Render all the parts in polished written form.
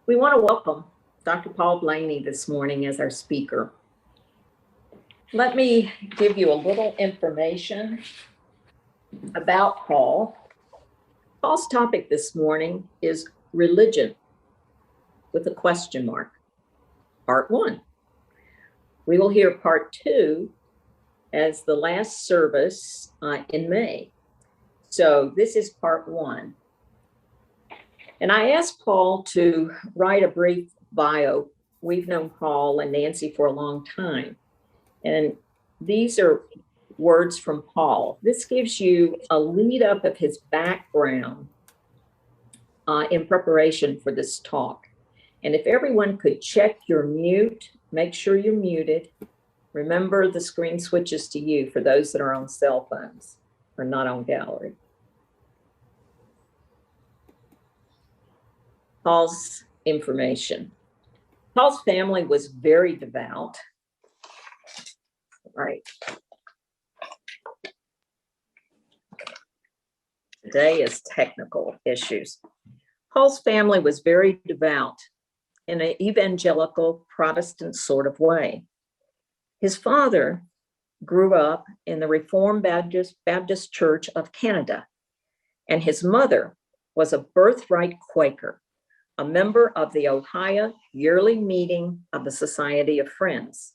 We want to welcome Dr. Paul Blaney this morning as our speaker. Let me give you a little information about Paul. Paul's topic this morning is religion with a question mark, part 1. We will hear part 2 as the last service in May. So this is part 1. And I asked Paul to write a brief bio. We've known Paul and Nancy for a long time. And these are words from Paul. This gives you a lead up of his background in preparation for this talk. And if everyone could check your mute, make sure you're muted. Remember, the screen switches to you for those that are on cell phones or not on gallery. Paul's information. Paul's family was very devout. Right. Today is technical issues. Paul's family was very devout in an evangelical Protestant sort of way. His father grew up in the Reformed Baptist Church of Canada, and his mother was a birthright Quaker, a member of the Ohio yearly meeting of the Society of Friends.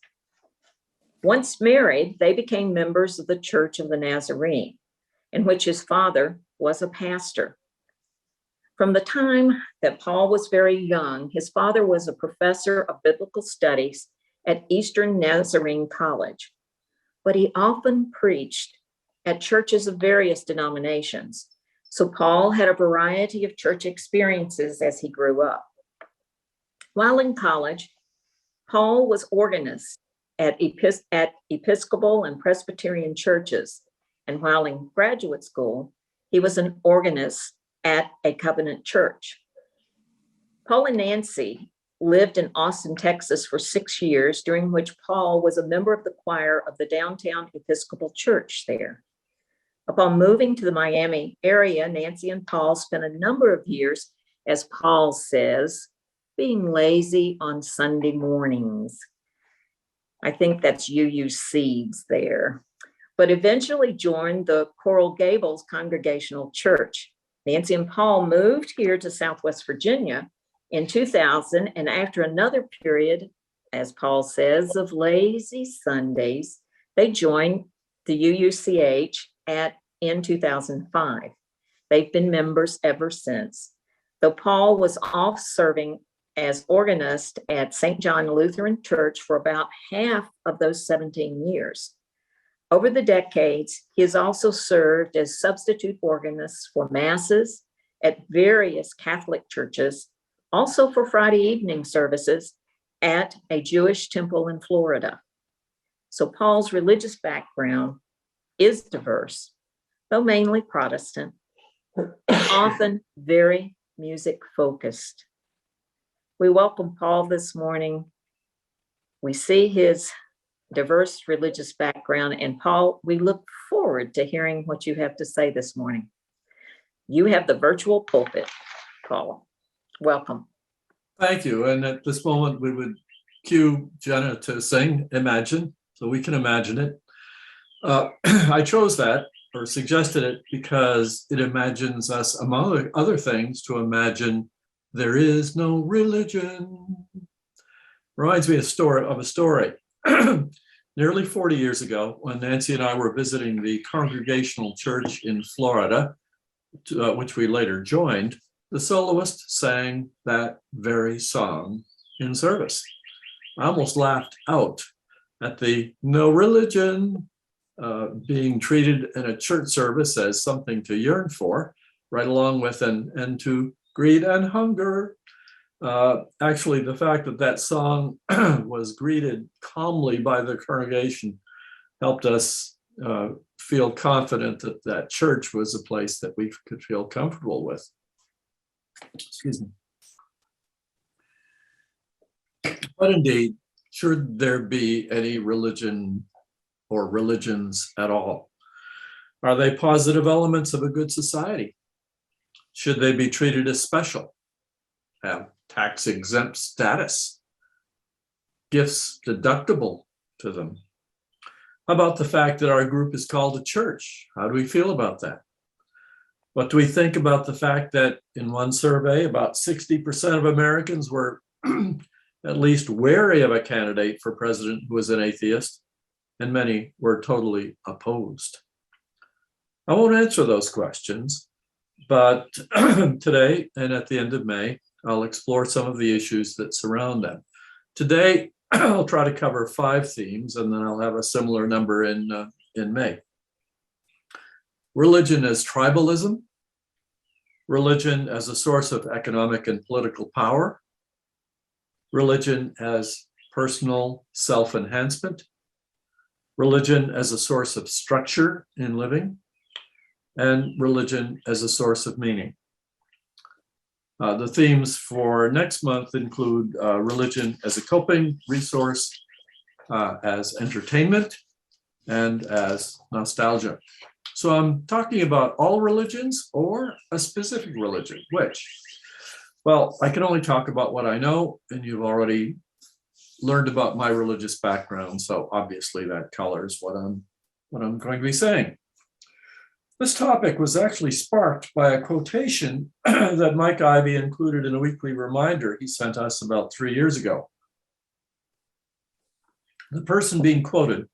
Once married, they became members of the Church of the Nazarene, in which his father was a pastor. From the time that Paul was very young, his father was a professor of biblical studies at Eastern Nazarene College, but he often preached at churches of various denominations. So Paul had a variety of church experiences as he grew up. While in college, Paul was organist at Episcopal and Presbyterian churches. And while in graduate school, he was an organist at a covenant church. Paul and Nancy lived in Austin, Texas for 6 years, during which Paul was a member of the choir of the downtown Episcopal church there. Upon moving to the Miami area, Nancy and Paul spent a number of years, as Paul says, being lazy on Sunday mornings. I think that's UU Seeds there, but eventually joined the Coral Gables Congregational Church. Nancy and Paul moved here to Southwest Virginia in 2000, and after another period, as Paul says, of lazy Sundays, they joined the UUCH in 2005. They've been members ever since. Though Paul was off serving as organist at St. John Lutheran Church for about half of those 17 years. Over the decades, he has also served as substitute organist for masses at various Catholic churches, also for Friday evening services at a Jewish temple in Florida. So Paul's religious background is diverse, though mainly Protestant, often very music focused. We welcome Paul this morning. We see his diverse religious background, and Paul, we look forward to hearing what you have to say this morning. You have the virtual pulpit, Paul. Welcome. Thank you. And at this moment, we would cue Jenna to sing Imagine, so we can imagine it. I chose that or suggested it because it imagines us, among other things, to imagine there is no religion. Reminds me of a story. Nearly 40 years ago, when Nancy and I were visiting the Congregational Church in Florida, which we later joined, the soloist sang that very song in service. I almost laughed out at the no religion being treated in a church service as something to yearn for, right along with an end to greed and hunger. Actually, the fact that that song was greeted calmly by the congregation helped us feel confident that that church was a place that we could feel comfortable with. Excuse me. But indeed, should there be any religion or religions at all? Are they positive elements of a good society? Should they be treated as special? Have tax exempt status, gifts deductible to them. How about the fact that our group is called a church? How do we feel about that? What do we think about the fact that in one survey, about 60% of Americans were at least wary of a candidate for president who was an atheist, and many were totally opposed? I won't answer those questions, but today and at the end of May, I'll explore some of the issues that surround them. Today, I'll try to cover 5 themes, and then I'll have a similar number in May. Religion as tribalism, religion as a source of economic and political power, religion as personal self-enhancement, religion as a source of structure in living, and religion as a source of meaning. The themes for next month include religion as a coping resource, as entertainment, and as nostalgia. So I'm talking about all religions or a specific religion, which? Well, I can only talk about what I know, and you've already learned about my religious background, so obviously that colors what I'm going to be saying. This topic was actually sparked by a quotation that Mike Ivey included in a weekly reminder he sent us about 3 years ago. The person being quoted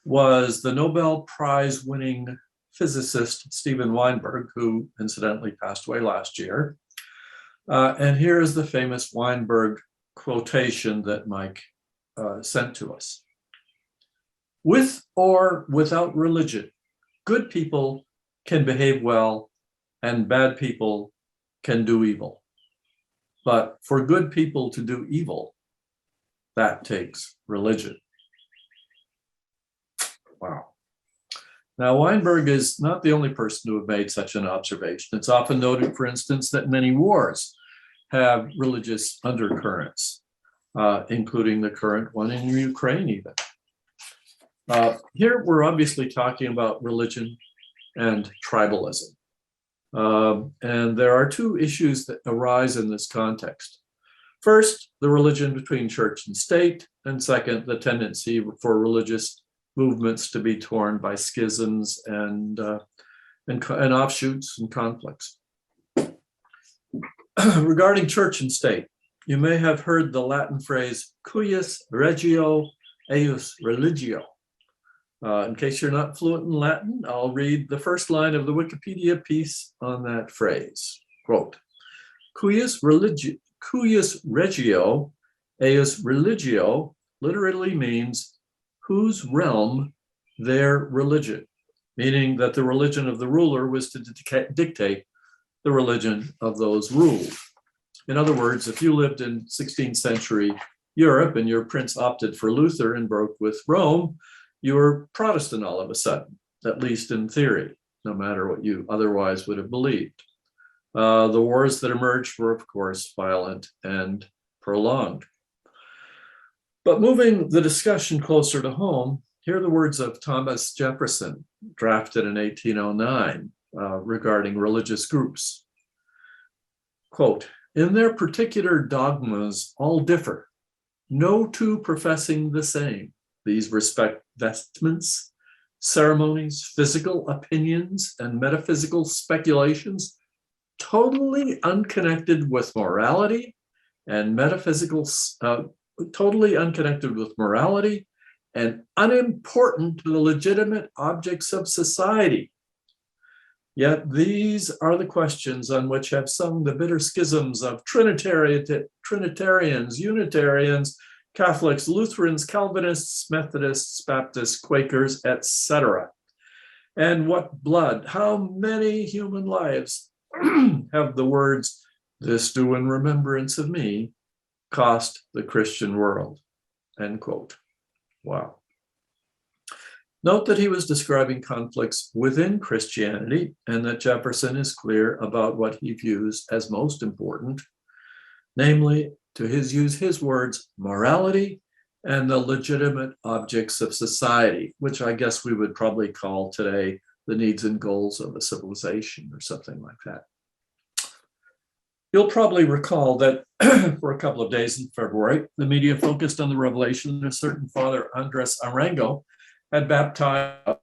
was the Nobel Prize winning physicist Steven Weinberg, who incidentally passed away last year. And here is the famous Weinberg quotation that Mike sent to us. With or without religion, good people can behave well and bad people can do evil. But for good people to do evil, that takes religion. Wow. Now, Weinberg is not the only person to have made such an observation. It's often noted, for instance, that many wars have religious undercurrents, including the current one in Ukraine even. Here, we're obviously talking about religion and tribalism. And there are 2 issues that arise in this context. First, the religion between church and state, and second, the tendency for religious movements to be torn by schisms and offshoots and conflicts. Regarding church and state, you may have heard the Latin phrase cuius regio eius religio. In case you're not fluent in Latin, I'll read the first line of the Wikipedia piece on that phrase. Quote, cuius regio eius religio literally means whose realm their religion, meaning that the religion of the ruler was to dictate the religion of those ruled. In other words, if you lived in 16th century Europe and your prince opted for Luther and broke with Rome, you were Protestant all of a sudden, at least in theory, no matter what you otherwise would have believed. The wars that emerged were, of course, violent and prolonged. But moving the discussion closer to home, here are the words of Thomas Jefferson, drafted in 1809, regarding religious groups. Quote, in their particular dogmas all differ, no 2 professing the same. These respect vestments, ceremonies, physical opinions, and metaphysical speculations, totally unconnected with morality and totally unconnected with morality and unimportant to the legitimate objects of society. Yet these are the questions on which have sung the bitter schisms of Trinitarians, Unitarians, Catholics, Lutherans, Calvinists, Methodists, Baptists, Quakers, etc. And what blood, how many human lives have the words, "This do in remembrance of me," cost the Christian world, end quote. Wow. Note that he was describing conflicts within Christianity and that Jefferson is clear about what he views as most important, namely, to use his words, morality and the legitimate objects of society, which I guess we would probably call today the needs and goals of a civilization or something like that. You'll probably recall that for a couple of days in February, the media focused on the revelation that a certain Father Andres Arango had baptized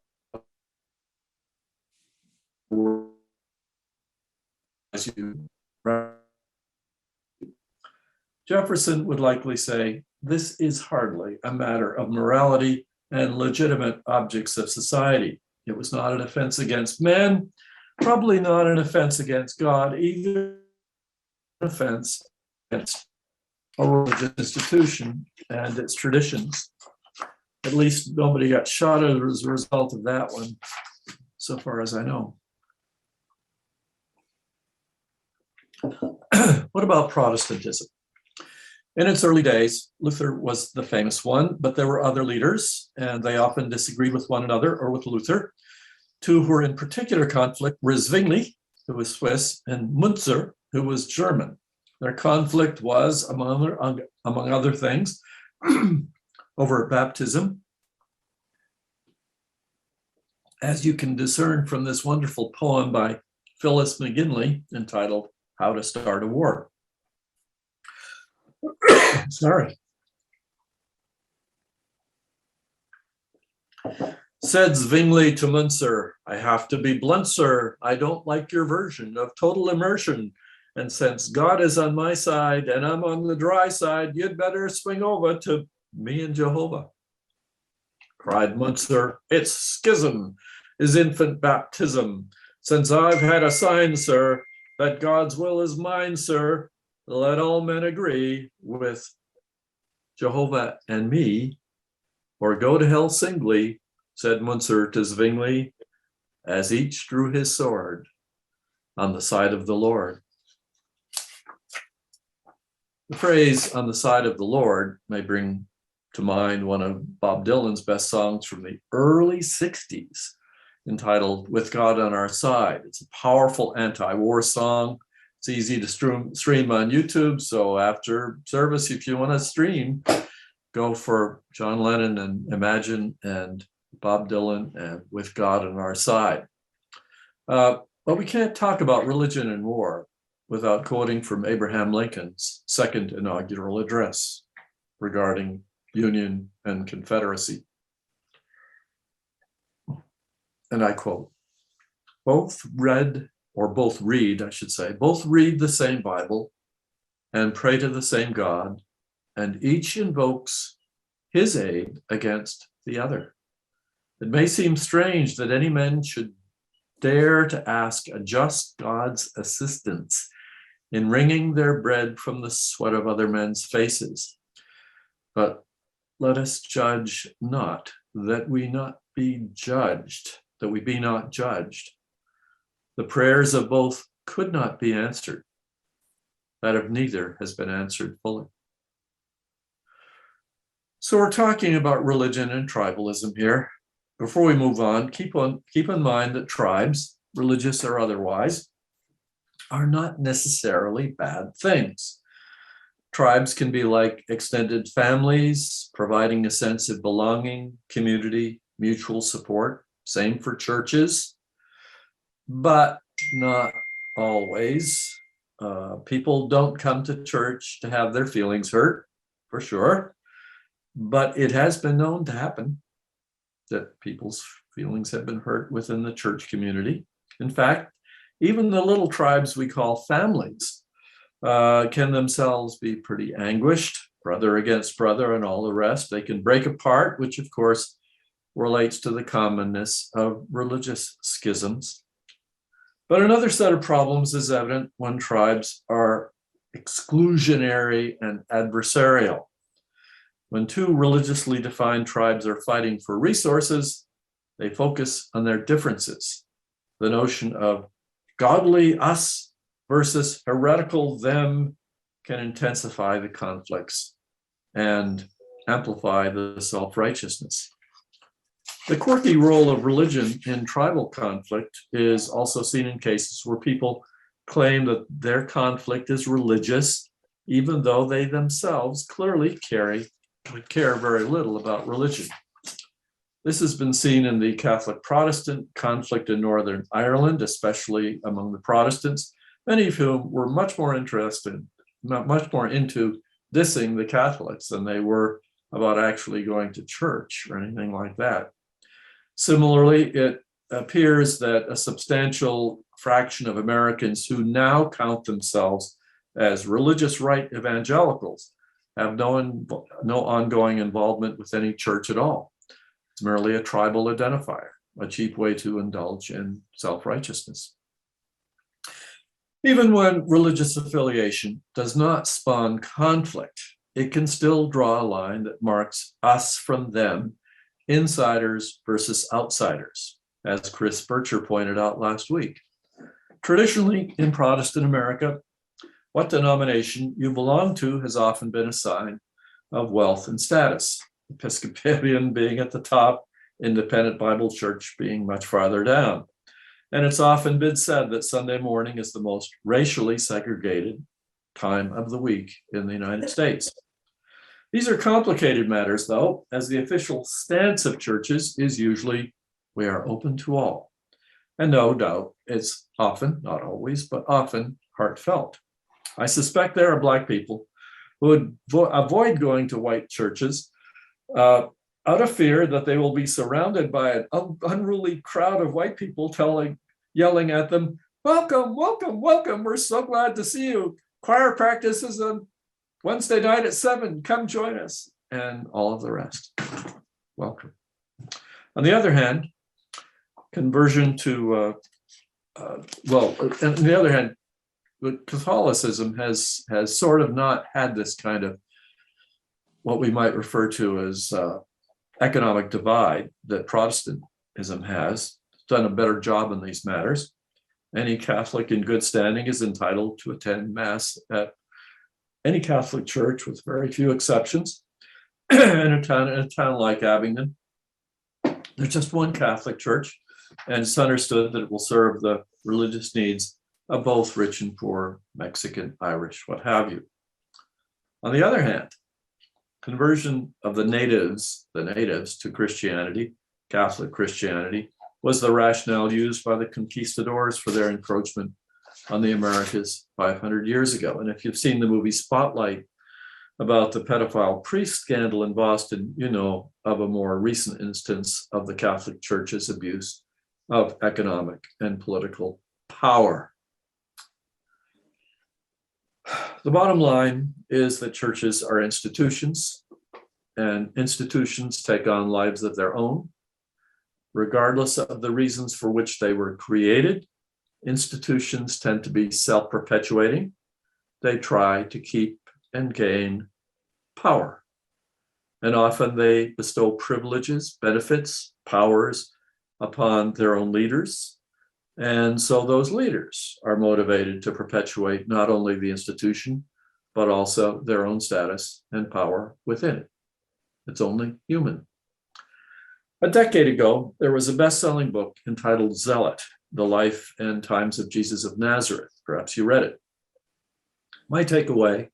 Jefferson would likely say, this is hardly a matter of morality and legitimate objects of society. It was not an offense against men, probably not an offense against God, even an offense against a religious institution and its traditions. At least nobody got shot as a result of that one, so far as I know. What about Protestantism? In its early days, Luther was the famous one, but there were other leaders, and they often disagreed with one another or with Luther. Two who were in particular conflict were Zwingli, who was Swiss, and Munzer, who was German. Their conflict was, among other things, over baptism. As you can discern from this wonderful poem by Phyllis McGinley entitled How to Start a War. Sorry. Said Zwingli to Munzer, I have to be blunt, sir. I don't like your version of total immersion. And since God is on my side and I'm on the dry side, you'd better swing over to me and Jehovah. Cried Munzer, it's schism, is infant baptism. Since I've had a sign, sir, that God's will is mine, sir, let all men agree with Jehovah and me, or go to hell singly, said Munzer to Zwingli, as each drew his sword on the side of the Lord. The phrase on the side of the Lord may bring to mind one of Bob Dylan's best songs from the early 60s, entitled With God on Our Side. It's a powerful anti-war song. It's easy to stream on YouTube. So after service, if you want to stream, go for John Lennon and Imagine and Bob Dylan and With God on Our Side. But we can't talk about religion and war without quoting from Abraham Lincoln's second inaugural address regarding Union and Confederacy. And I quote, both read the same Bible and pray to the same God, and each invokes his aid against the other. It may seem strange that any men should dare to ask a just God's assistance in wringing their bread from the sweat of other men's faces. But let us judge not, that we be not judged. The prayers of both could not be answered. That of neither has been answered fully. So we're talking about religion and tribalism here. Before we move on, keep in mind that tribes, religious or otherwise, are not necessarily bad things. Tribes can be like extended families, providing a sense of belonging, community, mutual support. Same for churches, but not always. People don't come to church to have their feelings hurt, for sure, but it has been known to happen that people's feelings have been hurt within the church community. In fact, even the little tribes we call families can themselves be pretty anguished, brother against brother and all the rest. They can break apart, which of course relates to the commonness of religious schisms. But another set of problems is evident when tribes are exclusionary and adversarial. When two religiously defined tribes are fighting for resources, they focus on their differences. The notion of godly us versus heretical them can intensify the conflicts and amplify the self-righteousness. The quirky role of religion in tribal conflict is also seen in cases where people claim that their conflict is religious, even though they themselves clearly care very little about religion. This has been seen in the Catholic-Protestant conflict in Northern Ireland, especially among the Protestants, many of whom were much more into dissing the Catholics than they were about actually going to church or anything like that. Similarly, it appears that a substantial fraction of Americans who now count themselves as religious right evangelicals have no ongoing involvement with any church at all. It's merely a tribal identifier, a cheap way to indulge in self-righteousness. Even when religious affiliation does not spawn conflict, it can still draw a line that marks us from them, insiders versus outsiders, as Chris Bircher pointed out last week. Traditionally, in Protestant America, what denomination you belong to has often been a sign of wealth and status, Episcopalian being at the top, Independent Bible Church being much farther down. And it's often been said that Sunday morning is the most racially segregated time of the week in the United States. These are complicated matters, though, as the official stance of churches is usually, we are open to all. And no doubt, it's often, not always, but often heartfelt. I suspect there are Black people who would avoid going to white churches out of fear that they will be surrounded by an unruly crowd of white people yelling at them, welcome, welcome, welcome, we're so glad to see you. Choir practice is on Wednesday night at 7, come join us, and all of the rest. Welcome. On the other hand, conversion to, on the other hand, Catholicism has sort of not had this kind of what we might refer to as economic divide that Protestantism has. It's done a better job in these matters. Any Catholic in good standing is entitled to attend Mass at any Catholic church, with very few exceptions. In a town like Abingdon, there's just one Catholic church, and it's understood that it will serve the religious needs of both rich and poor, Mexican, Irish, what have you. On the other hand, conversion of the natives to Christianity, Catholic Christianity, was the rationale used by the conquistadors for their encroachment on the Americas 500 years ago. And if you've seen the movie Spotlight about the pedophile priest scandal in Boston, you know of a more recent instance of the Catholic Church's abuse of economic and political power. The bottom line is that churches are institutions, and institutions take on lives of their own. Regardless of the reasons for which they were created, institutions tend to be self-perpetuating. They try to keep and gain power. And often they bestow privileges, benefits, powers upon their own leaders. And so those leaders are motivated to perpetuate not only the institution, but also their own status and power within it. It's only human. A decade ago, there was a best-selling book entitled Zealot, The Life and Times of Jesus of Nazareth. Perhaps you read it. My takeaway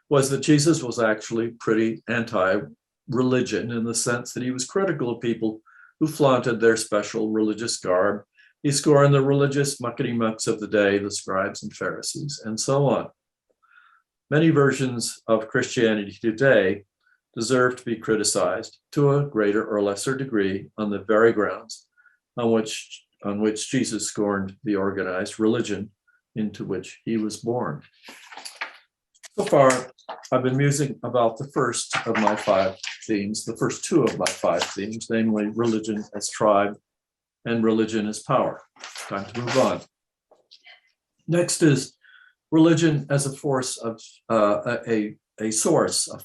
was that Jesus was actually pretty anti-religion in the sense that he was critical of people who flaunted their special religious garb. He scorned the religious muckety-mucks of the day, the scribes and Pharisees, and so on. Many versions of Christianity today deserve to be criticized to a greater or lesser degree on the very grounds on which Jesus scorned the organized religion into which he was born. So far, I've been musing about the first of my 5 themes, the first 2 of my 5 themes, namely religion as tribe and religion as power. Time to move on. Next is religion as a force of a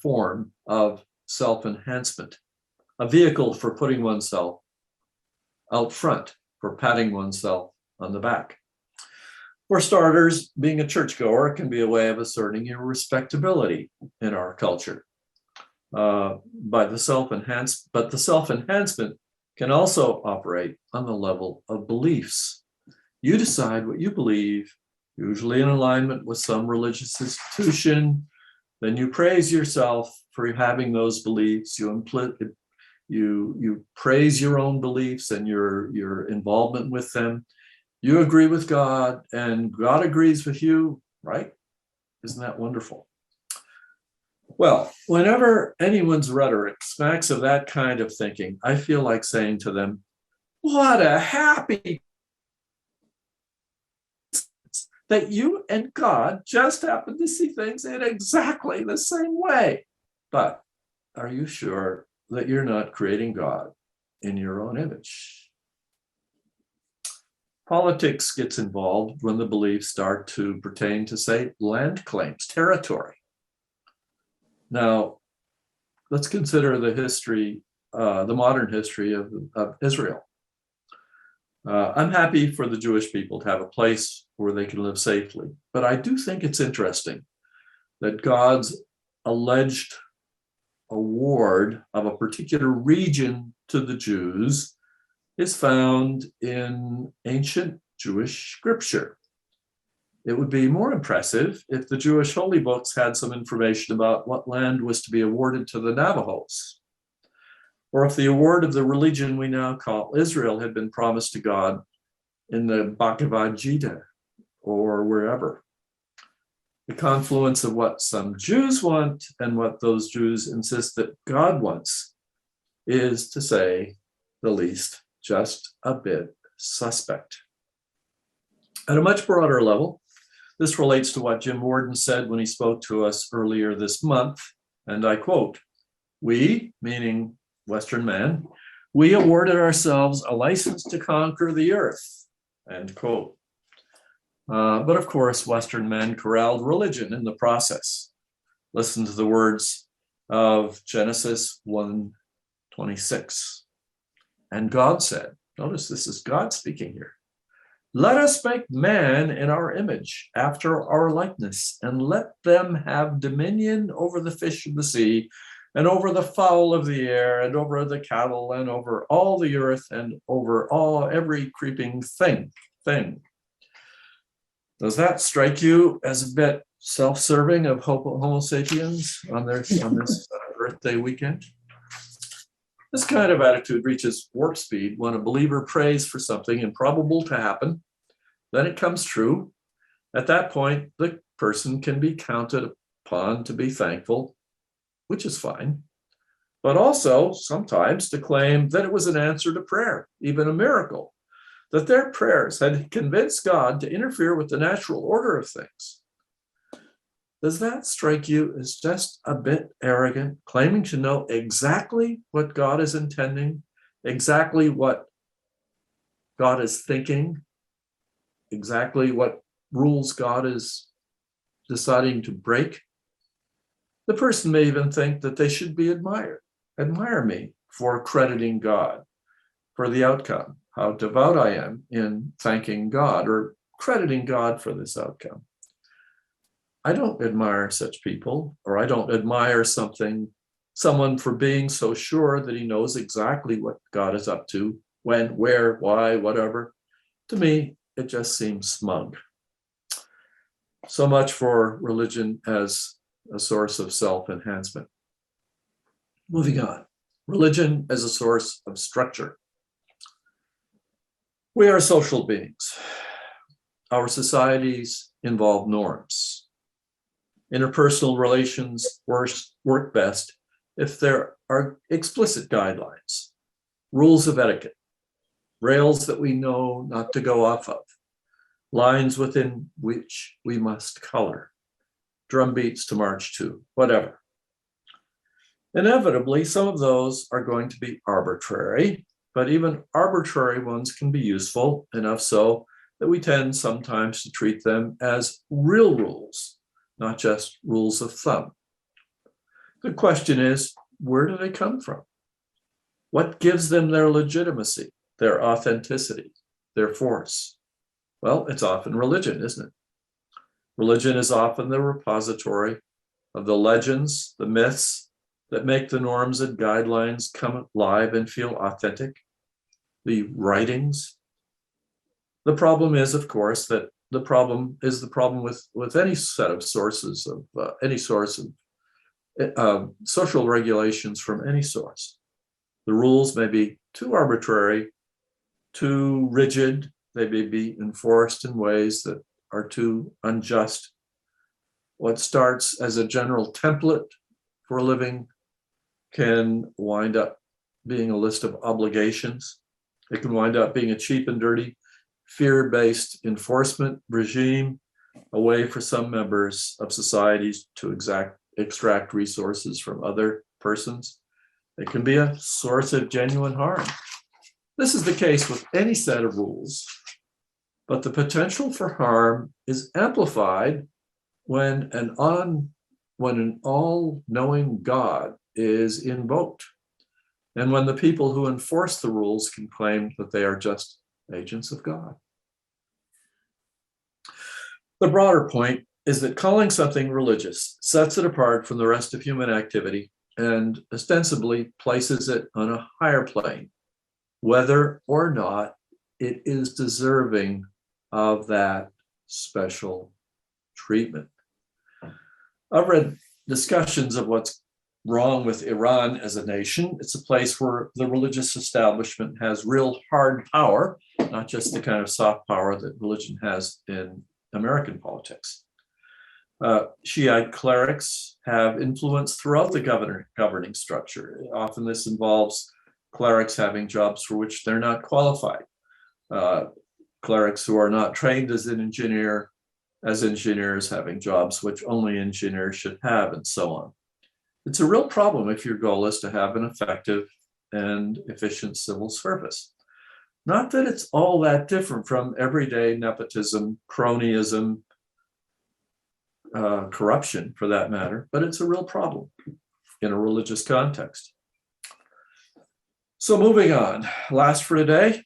form of self-enhancement, a vehicle for putting oneself out front, for patting oneself on the back. For starters, being a churchgoer can be a way of asserting your respectability in our culture. But the self-enhancement can also operate on the level of beliefs. You decide what you believe, usually in alignment with some religious institution. Then you praise yourself for having those beliefs. You praise your own beliefs and your involvement with them. You agree with God and God agrees with you, right? Isn't that wonderful? Well, whenever anyone's rhetoric smacks of that kind of thinking, I feel like saying to them, what a happy that you and God just happen to see things in exactly the same way. But are you sure that you're not creating God in your own image? Politics gets involved when the beliefs start to pertain to, say, land claims, territory. Now, let's consider the history, the modern history of Israel. I'm happy for the Jewish people to have a place where they can live safely, but I do think it's interesting that God's alleged award of a particular region to the Jews is found in ancient Jewish scripture. It would be more impressive if the Jewish holy books had some information about what land was to be awarded to the Navajos, or if the award of the religion we now call Israel had been promised to God in the Bhagavad Gita or wherever. The confluence of what some Jews want and what those Jews insist that God wants is, to say the least, just a bit suspect. At a much broader level, this relates to what Jim Warden said when he spoke to us earlier this month, and I quote, "We," meaning Western man, "we awarded ourselves a license to conquer the earth," end quote. But of course, Western men corralled religion in the process. Listen to the words of Genesis 1:26. And God said, notice this is God speaking here, "Let us make man in our image, after our likeness, and let them have dominion over the fish of the sea, and over the fowl of the air, and over the cattle, and over all the earth, and over every creeping thing." Does that strike you as a bit self-serving of Homo sapiens on this Earth Day weekend? This kind of attitude reaches warp speed when a believer prays for something improbable to happen, then it comes true. At that point, the person can be counted upon to be thankful, which is fine, but also sometimes to claim that it was an answer to prayer, even a miracle, that their prayers had convinced God to interfere with the natural order of things. Does that strike you as just a bit arrogant, claiming to know exactly what God is intending, exactly what God is thinking, exactly what rules God is deciding to break? The person may even think that they should be admired. Admire me for crediting God for the outcome, how devout I am in thanking God or crediting God for this outcome. I don't admire such people, or I don't admire someone for being so sure that he knows exactly what God is up to, when, where, why, whatever. To me, it just seems smug. So much for religion as a source of self-enhancement. Moving on. Religion as a source of structure. We are social beings. Our societies involve norms. Interpersonal relations work best if there are explicit guidelines, rules of etiquette, rails that we know not to go off of, lines within which we must color, drum beats to march to, whatever. Inevitably, some of those are going to be arbitrary, but even arbitrary ones can be useful, enough so that we tend sometimes to treat them as real rules, not just rules of thumb. The question is, where do they come from? What gives them their legitimacy, their authenticity, their force? Well, it's often religion, isn't it? Religion is often the repository of the legends, the myths that make the norms and guidelines come alive and feel authentic, the writings. The problem is, of course, that the problem with any set of sources of any source of social regulations from any source. The rules may be too arbitrary, too rigid, they may be enforced in ways that are too unjust. What starts as a general template for living can wind up being a list of obligations. It can wind up being a cheap and dirty, fear-based enforcement regime, a way for some members of societies to extract resources from other persons. It can be a source of genuine harm. This is the case with any set of rules, but the potential for harm is amplified when an all-knowing God is invoked, and when the people who enforce the rules can claim that they are just agents of God. The broader point is that calling something religious sets it apart from the rest of human activity and ostensibly places it on a higher plane, whether or not it is deserving of that special treatment. I've read discussions of what's wrong with Iran as a nation. It's a place where the religious establishment has real hard power, not just the kind of soft power that religion has in American politics. Shiite clerics have influence throughout the governing structure. Often this involves clerics having jobs for which they're not qualified. Clerics who are not trained as engineers having jobs which only engineers should have, and so on. It's a real problem if your goal is to have an effective and efficient civil service. Not that it's all that different from everyday nepotism, cronyism, corruption for that matter, but it's a real problem in a religious context. So moving on, last for today,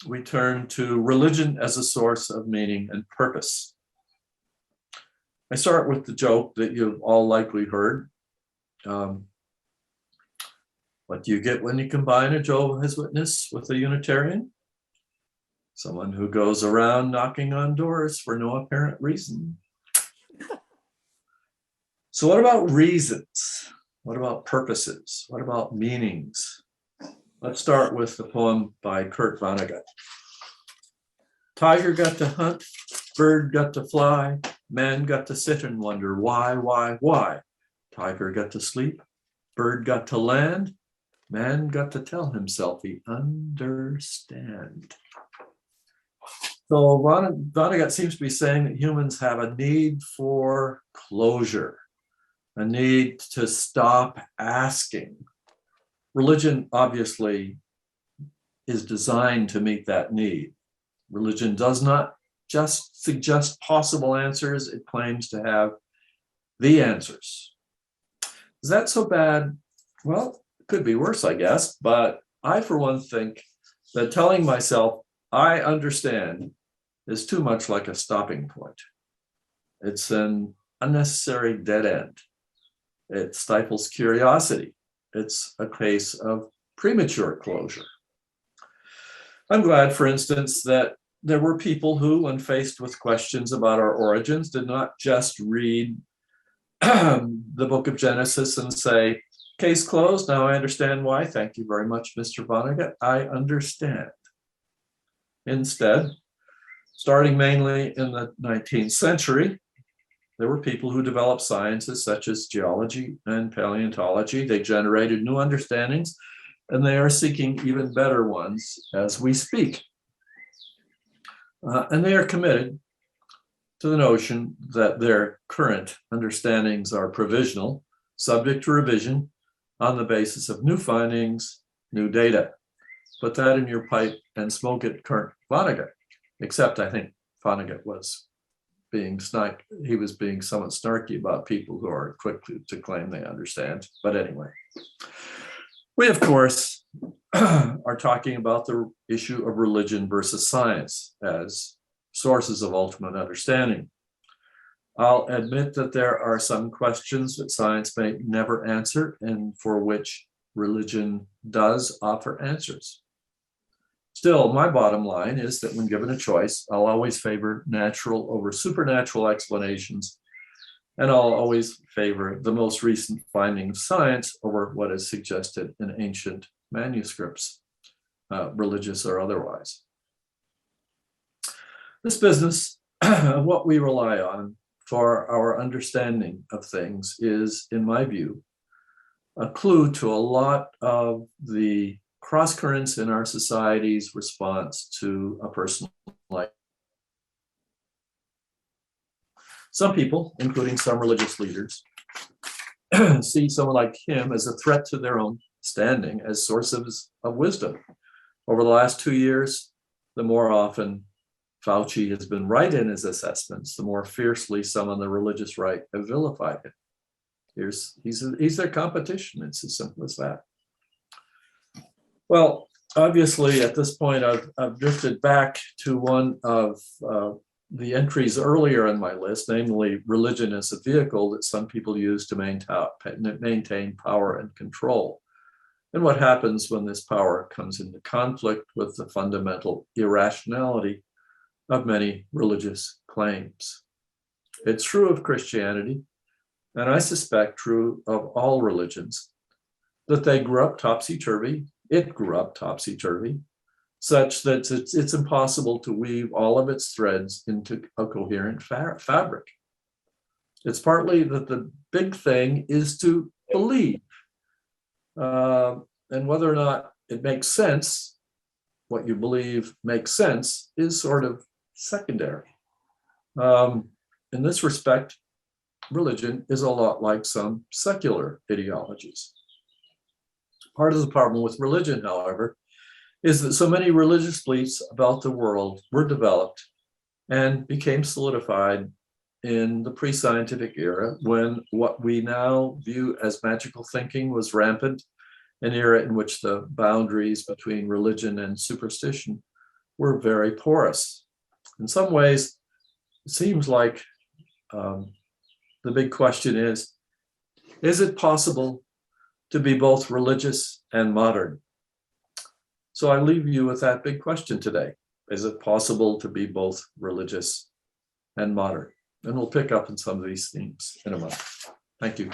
we turn to religion as a source of meaning and purpose. I start with the joke that you've all likely heard. What do you get when you combine a Jehovah's Witness with a Unitarian? Someone who goes around knocking on doors for no apparent reason. So what about reasons? What about purposes? What about meanings? Let's start with the poem by Kurt Vonnegut. Tiger got to hunt, bird got to fly, man got to sit and wonder why? Tiger got to sleep, bird got to land, man got to tell himself he understand. So Vonnegut seems to be saying that humans have a need for closure, a need to stop asking. Religion obviously is designed to meet that need. Religion does not just suggest possible answers, it claims to have the answers. Is that so bad? Well, it could be worse, I guess, but I, for one, think that telling myself I understand is too much like a stopping point. It's an unnecessary dead end. It stifles curiosity. It's a case of premature closure. I'm glad, for instance, that there were people who, when faced with questions about our origins, did not just read the book of Genesis and say, case closed, now I understand why. Thank you very much, Mr. Vonnegut. I understand. Instead, starting mainly in the 19th century, there were people who developed sciences such as geology and paleontology. They generated new understandings, and they are seeking even better ones as we speak. And they are committed to the notion that their current understandings are provisional, subject to revision on the basis of new findings, new data. Put that in your pipe and smoke it, Kurt Vonnegut. Except I think Vonnegut was being somewhat snarky about people who are quick to claim they understand. But anyway, we of course are talking about the issue of religion versus science as sources of ultimate understanding. I'll admit that there are some questions that science may never answer and for which religion does offer answers. Still, my bottom line is that when given a choice, I'll always favor natural over supernatural explanations, and I'll always favor the most recent finding of science over what is suggested in ancient manuscripts, religious or otherwise. This business, what we rely on for our understanding of things is, in my view, a clue to a lot of the cross currents in our society's response to a person like. Some people, including some religious leaders, see someone like him as a threat to their own standing as sources of wisdom. Over the last 2 years, the more often Fauci has been right in his assessments, the more fiercely some on the religious right have vilified him. He's their competition. It's as simple as that. Well, obviously, at this point, I've drifted back to one of the entries earlier in my list, namely religion as a vehicle that some people use to maintain power and control. And what happens when this power comes into conflict with the fundamental irrationality of many religious claims. It's true of Christianity, and I suspect true of all religions, that they grew up topsy-turvy. It grew up topsy-turvy, such that it's impossible to weave all of its threads into a coherent fabric. It's partly that the big thing is to believe. And whether or not it makes sense, what you believe makes sense, is sort of secondary. In this respect, religion is a lot like some secular ideologies. Part of the problem with religion, however, is that so many religious beliefs about the world were developed and became solidified in the pre-scientific era, when what we now view as magical thinking was rampant, an era in which the boundaries between religion and superstition were very porous. In some ways, it seems like the big question is it possible to be both religious and modern? So I leave you with that big question today. Is it possible to be both religious and modern? And we'll pick up on some of these themes in a moment. Thank you.